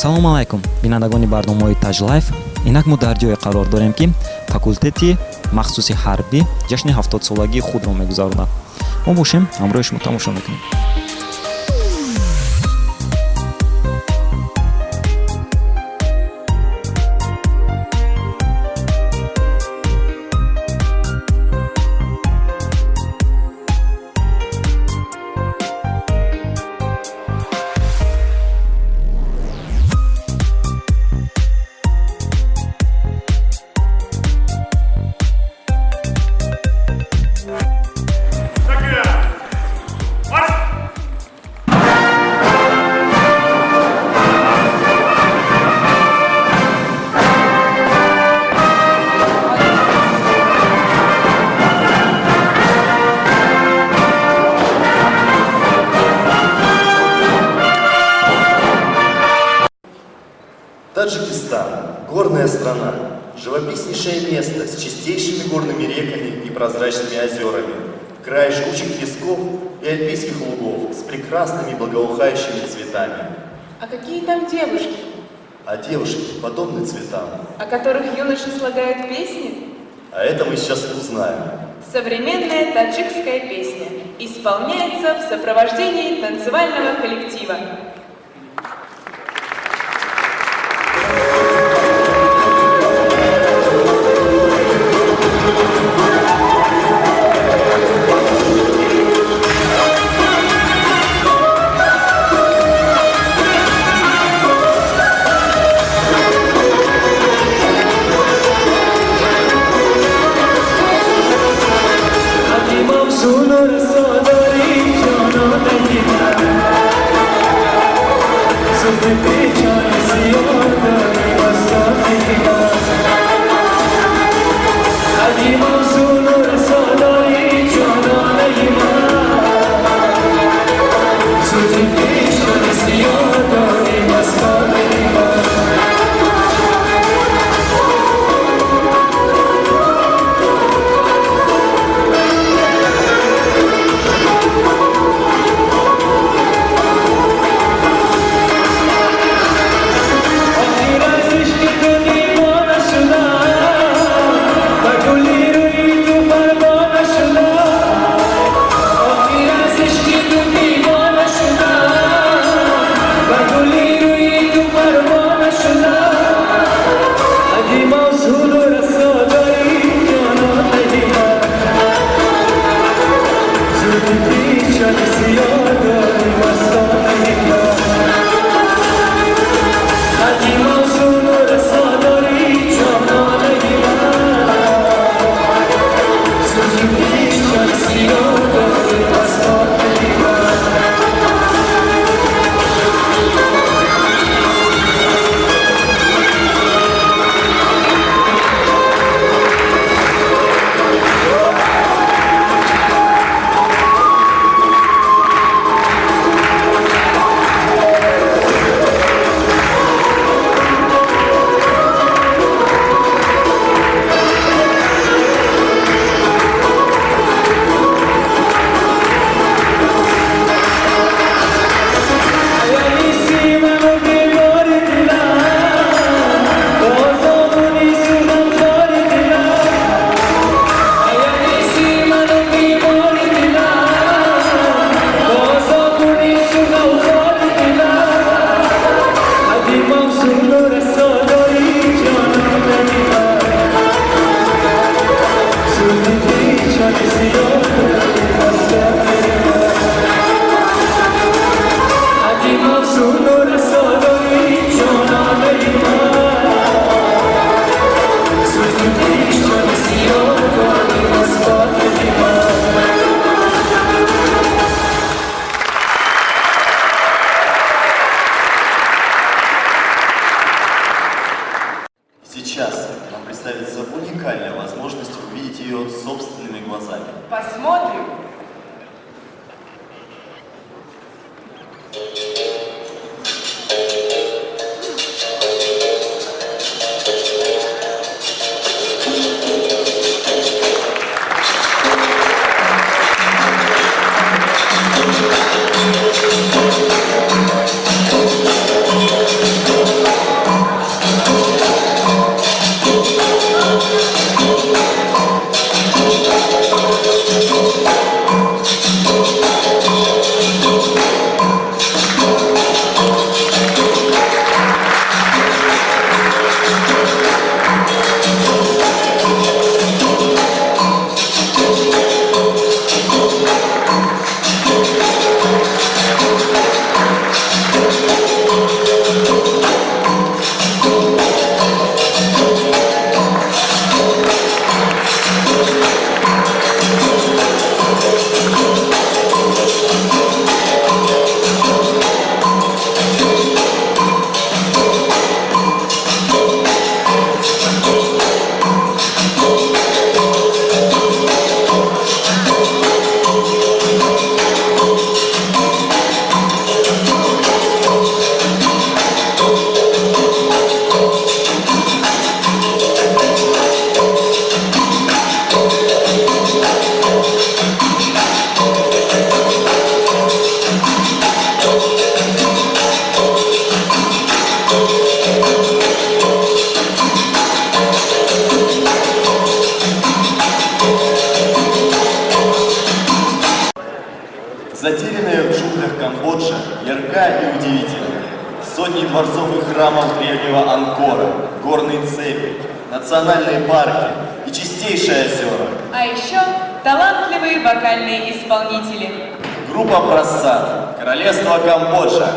салому алайкум бинандагони барномаҳои Taj Life. Инак мо дар ҷое қарор дорем ки факултети махсуси ҳарбӣ ҷашни 70-солагии худро мегузаронад. мо бошем, ҳамроҳи шумо тамошо мекунем. Таджикистан – горная страна, живописнейшее место с чистейшими горными реками и прозрачными озерами, край жгучих песков и альпийских лугов с прекрасными благоухающими цветами. А какие там девушки? А девушки подобны цветам. О которых юноши слагают песни? А это мы сейчас узнаем. Современная таджикская песня исполняется в сопровождении танцевального коллектива. Затерянная в джунглях Камбоджа ярка и удивительна. Сотни дворцов и храмов древнего Анкора, горные цепи, национальные парки и чистейшие озера. А еще талантливые вокальные исполнители. Группа «Прасад», Королевство Камбоджа.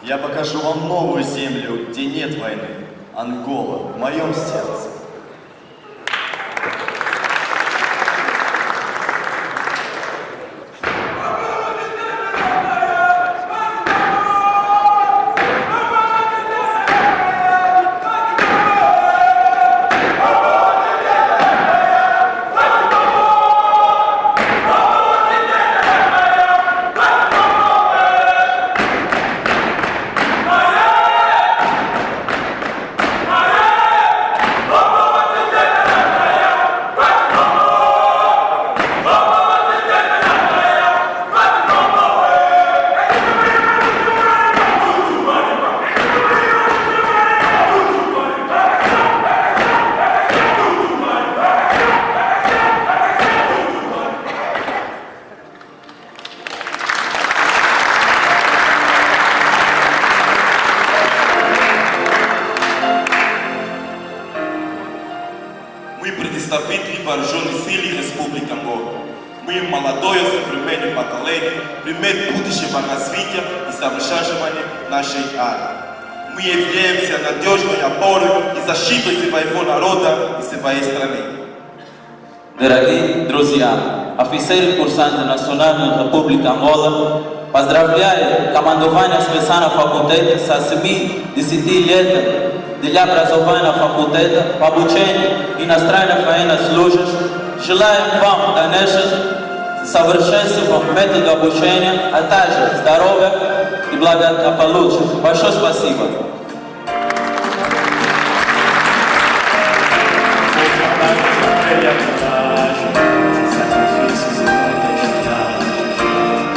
Я покажу вам новую землю, где нет войны. Ангола в моем сердце. Мы представители вооруженных сил Республики Ангола. Мы молодое современное поколение, пример будущего развития и совершенствования нашей армии. Мы являемся надежной опорой и защитой своего народа и своей страны. Дорогие друзья, офицеры курсанты Национальной Республики Ангола, поздравляю командование специального факультета со 70-летием для образования факультета по обучению иностранных военнослужащих. Желаем вам дальнейших совершенствований метода обучения, а также здоровья и благополучия. Большое спасибо.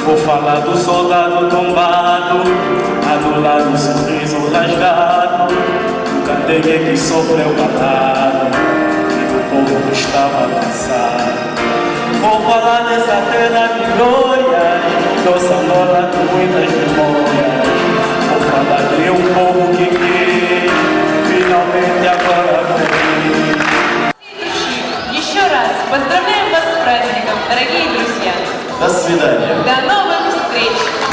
Vou falar do soldado tombado, anulado o sorriso rasgado, do candeia que sofreu calado e do povo que estava cansado. Vou falar dessa terra de glórias, nossa Angola de muitas memórias. Vou falar de um povo que quis, finalmente agora feliz. Еще раз поздравляем вас с праздником, дорогие друзья! До свидания. До новых встреч!